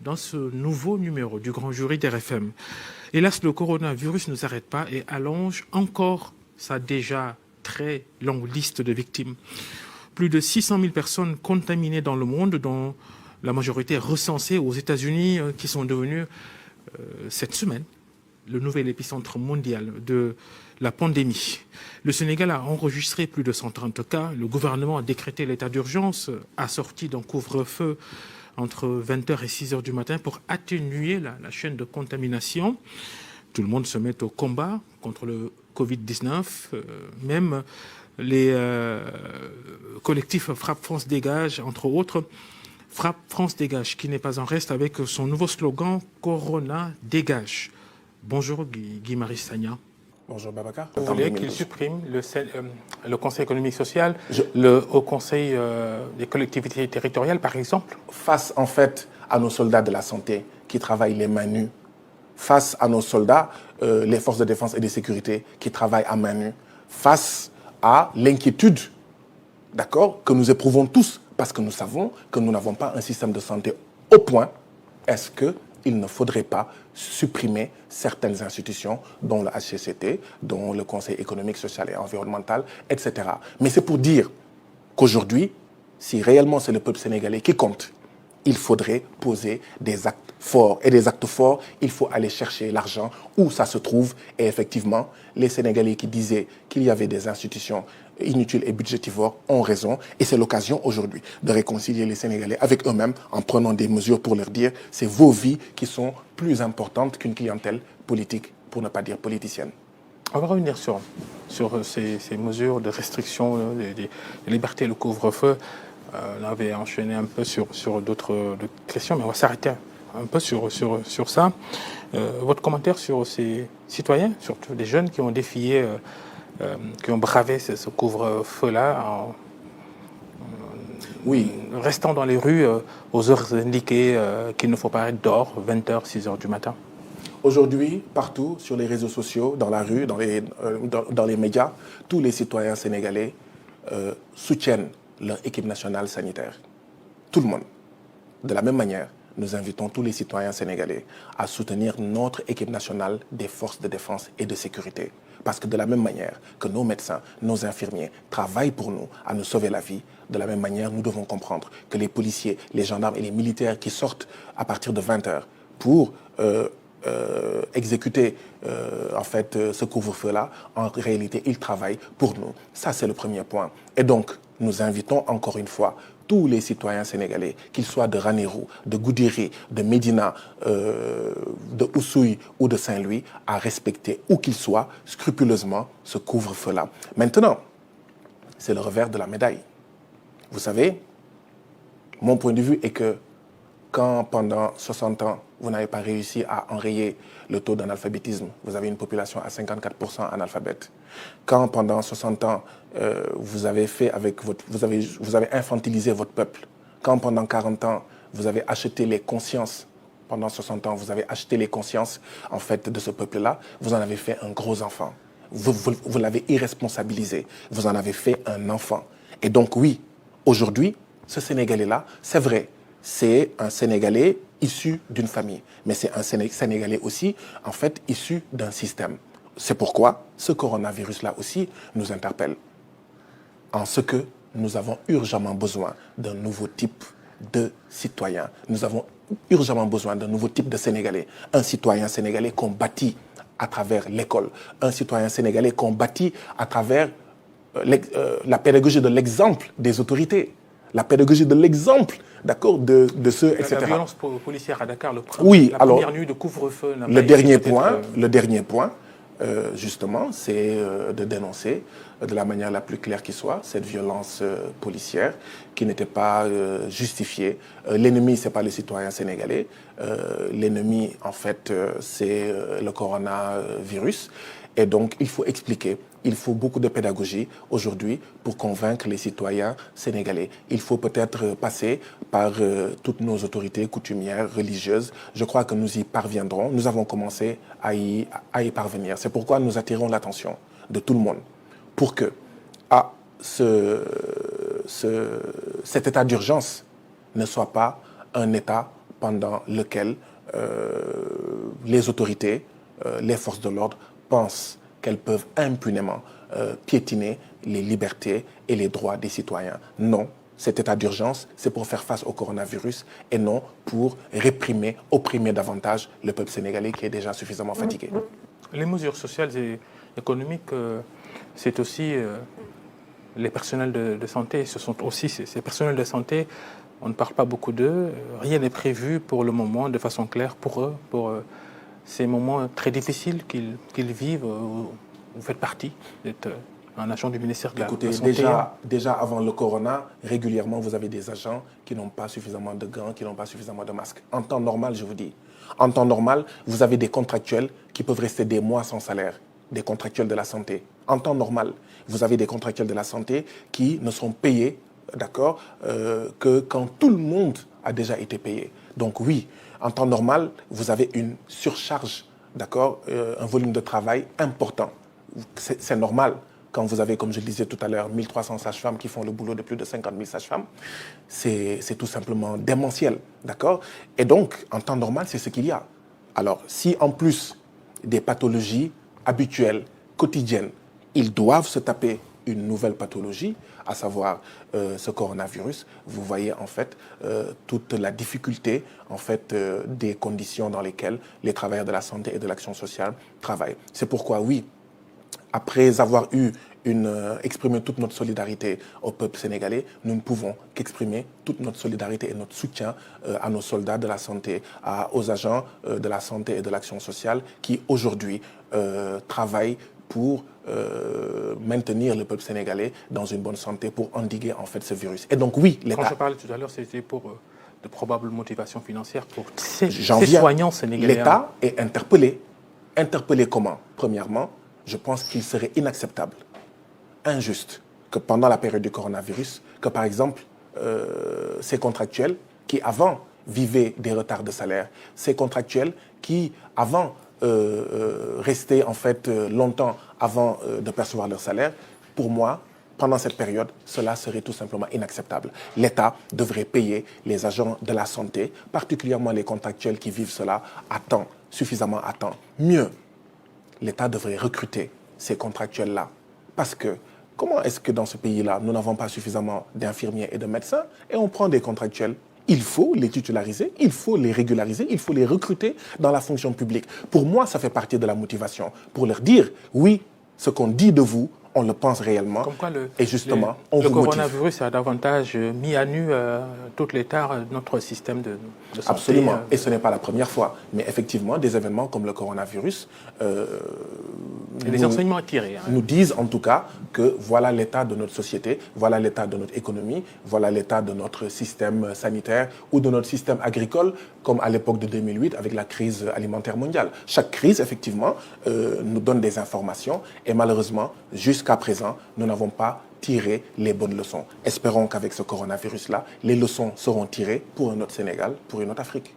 Dans ce nouveau numéro du Grand Jury d'RFM. Hélas, le coronavirus ne s'arrête pas et allonge encore sa déjà très longue liste de victimes. Plus de 600 000 personnes contaminées dans le monde, dont la majorité recensée aux États-Unis, qui sont devenues cette semaine le nouvel épicentre mondial de la pandémie. Le Sénégal a enregistré plus de 130 cas. Le gouvernement a décrété l'état d'urgence, assorti d'un couvre-feu entre 20h et 6h du matin pour atténuer la chaîne de contamination. Tout le monde se met au combat contre le Covid-19. Même les collectifs Frappe France Dégage, entre autres, Frappe France Dégage, qui n'est pas en reste avec son nouveau slogan « Corona Dégage ». Bonjour Guy-Marie Sagna. Bonjour Babacar. Vous voulez qu'il supprime le Conseil économique social, le Haut Conseil des collectivités territoriales, par exemple? Face en fait à nos soldats de la santé qui travaillent les mains nues, face à nos soldats, les forces de défense et de sécurité qui travaillent à main nue, face à l'inquiétude, d'accord, que nous éprouvons tous, parce que nous savons que nous n'avons pas un système de santé au point, est-ce qu'il ne faudrait pas supprimer certaines institutions, dont le HCCT, dont le Conseil économique, social et environnemental, etc. Mais c'est pour dire qu'aujourd'hui, si réellement c'est le peuple sénégalais qui compte, il faudrait poser des actes forts. Et des actes forts, il faut aller chercher l'argent où ça se trouve. Et effectivement, les Sénégalais qui disaient qu'il y avait des institutions inutiles et budgétivores ont raison. Et c'est l'occasion aujourd'hui de réconcilier les Sénégalais avec eux-mêmes en prenant des mesures pour leur dire c'est vos vies qui sont plus importantes qu'une clientèle politique, pour ne pas dire politicienne. On va revenir sur ces mesures de restriction des libertés, le couvre-feu. On avait enchaîné un peu sur d'autres questions, mais on va s'arrêter un peu sur ça. Votre commentaire sur ces citoyens, surtout des jeunes qui ont défié, qui ont bravé ce couvre-feu-là en restant dans les rues aux heures indiquées qu'il ne faut pas être dehors, 20h, 6h du matin. Aujourd'hui, partout, sur les réseaux sociaux, dans la rue, dans les médias, tous les citoyens sénégalais soutiennent leur équipe nationale sanitaire. Tout le monde. De la même manière, nous invitons tous les citoyens sénégalais à soutenir notre équipe nationale des forces de défense et de sécurité. Parce que de la même manière que nos médecins, nos infirmiers travaillent pour nous à nous sauver la vie, de la même manière, nous devons comprendre que les policiers, les gendarmes et les militaires qui sortent à partir de 20h pour exécuter en fait ce couvre-feu-là, en réalité, ils travaillent pour nous. Ça, c'est le premier point. Et donc, nous invitons encore une fois tous les citoyens sénégalais, qu'ils soient de Ranérou, de Goudiri, de Médina, de Oussouye ou de Saint-Louis, à respecter, où qu'ils soient, scrupuleusement ce couvre-feu-là. Maintenant, c'est le revers de la médaille. Vous savez, mon point de vue est que quand pendant 60 ans, vous n'avez pas réussi à enrayer le taux d'analphabétisme, vous avez une population à 54% analphabète. Quand pendant 60 ans, vous avez infantilisé votre peuple. Quand pendant 40 ans, vous avez acheté les consciences, pendant 60 ans, vous avez acheté les consciences en fait, de ce peuple-là, vous en avez fait un gros enfant. Vous l'avez irresponsabilisé. Vous en avez fait un enfant. Et donc oui, aujourd'hui, ce Sénégalais-là, c'est vrai, c'est un Sénégalais issu d'une famille. Mais c'est un Sénégalais aussi, en fait, issu d'un système. C'est pourquoi ce coronavirus-là aussi nous interpelle. En ce que nous avons urgemment besoin d'un nouveau type de citoyen. Nous avons urgemment besoin d'un nouveau type de Sénégalais. Un citoyen sénégalais qu'on bâtit à travers l'école. Un citoyen sénégalais qu'on bâtit à travers la pédagogie de l'exemple des autorités. La pédagogie de l'exemple, d'accord, de ceux, etc. La violence policière à Dakar, la première nuit de couvre-feu. Le dernier point, justement, c'est de dénoncer de la manière la plus claire qui soit cette violence policière qui n'était pas justifiée. L'ennemi, ce n'est pas le citoyen sénégalais. L'ennemi, en fait, c'est le coronavirus. Et donc, il faut expliquer. Il faut beaucoup de pédagogie aujourd'hui pour convaincre les citoyens sénégalais. Il faut peut-être passer par toutes nos autorités coutumières, religieuses. Je crois que nous y parviendrons. Nous avons commencé à y parvenir. C'est pourquoi nous attirons l'attention de tout le monde pour que cet état d'urgence ne soit pas un état pendant lequel les autorités, les forces de l'ordre pensent qu'elles peuvent impunément piétiner les libertés et les droits des citoyens. Non, cet état d'urgence, c'est pour faire face au coronavirus et non pour réprimer, opprimer davantage le peuple sénégalais qui est déjà suffisamment fatigué. Les mesures sociales et économiques, c'est aussi les personnels de santé. Ce sont aussi ces personnels de santé, on ne parle pas beaucoup d'eux. Rien n'est prévu pour le moment de façon claire pour eux, pour ces moments très difficiles qu'ils vivent. Vous faites partie, vous êtes un agent du ministère de la Santé. Déjà avant le corona, régulièrement, vous avez des agents qui n'ont pas suffisamment de gants, qui n'ont pas suffisamment de masques. En temps normal, je vous dis. En temps normal, vous avez des contractuels qui peuvent rester des mois sans salaire, des contractuels de la santé. En temps normal, vous avez des contractuels de la santé qui ne seront payés, d'accord, que quand tout le monde a déjà été payé. Donc oui, en temps normal, vous avez une surcharge, d'accord, un volume de travail important. C'est normal. Quand vous avez, comme je le disais tout à l'heure, 1300 sages-femmes qui font le boulot de plus de 50 000 sages-femmes, c'est tout simplement démentiel, d'accord? Et donc, en temps normal, c'est ce qu'il y a. Alors, si en plus des pathologies habituelles, quotidiennes, ils doivent se taper une nouvelle pathologie, à savoir ce coronavirus, vous voyez en fait toute la difficulté en fait des conditions dans lesquelles les travailleurs de la santé et de l'action sociale travaillent. C'est pourquoi, oui, après avoir exprimé toute notre solidarité au peuple sénégalais, nous ne pouvons qu'exprimer toute notre solidarité et notre soutien à nos soldats de la santé, aux agents de la santé et de l'action sociale qui aujourd'hui travaillent pour maintenir le peuple sénégalais dans une bonne santé, pour endiguer en fait ce virus. Et donc oui, l'État... Quand je parlais tout à l'heure, c'était pour de probables motivations financières pour ces soignants sénégalais. L'État est interpellé. Interpellé comment? Premièrement, je pense qu'il serait inacceptable, injuste, que pendant la période du coronavirus, que par exemple, ces contractuels qui avant vivaient des retards de salaire, ces contractuels qui avant restaient en fait longtemps avant de percevoir leur salaire, pour moi, pendant cette période, cela serait tout simplement inacceptable. L'État devrait payer les agents de la santé, particulièrement les contractuels qui vivent cela à temps, suffisamment à temps. Mieux, l'État devrait recruter ces contractuels-là. Parce que comment est-ce que dans ce pays-là, nous n'avons pas suffisamment d'infirmiers et de médecins et on prend des contractuels? Il faut les titulariser, il faut les régulariser, il faut les recruter dans la fonction publique. Pour moi, ça fait partie de la motivation. Pour leur dire, oui, ce qu'on dit de vous, on le pense réellement. Comme quoi et justement, on le vous motive. coronavirus a davantage mis à nu toutes les tares de notre système de santé. Absolument. Et ce n'est pas la première fois. Mais effectivement, des événements comme le coronavirus les enseignements à tirer. Nous disent en tout cas que voilà l'état de notre société, voilà l'état de notre économie, voilà l'état de notre système sanitaire ou de notre système agricole, comme à l'époque de 2008 avec la crise alimentaire mondiale. Chaque crise, effectivement, nous donne des informations et malheureusement, jusqu'à présent, nous n'avons pas tiré les bonnes leçons. Espérons qu'avec ce coronavirus-là, les leçons seront tirées pour un autre Sénégal, pour une autre Afrique.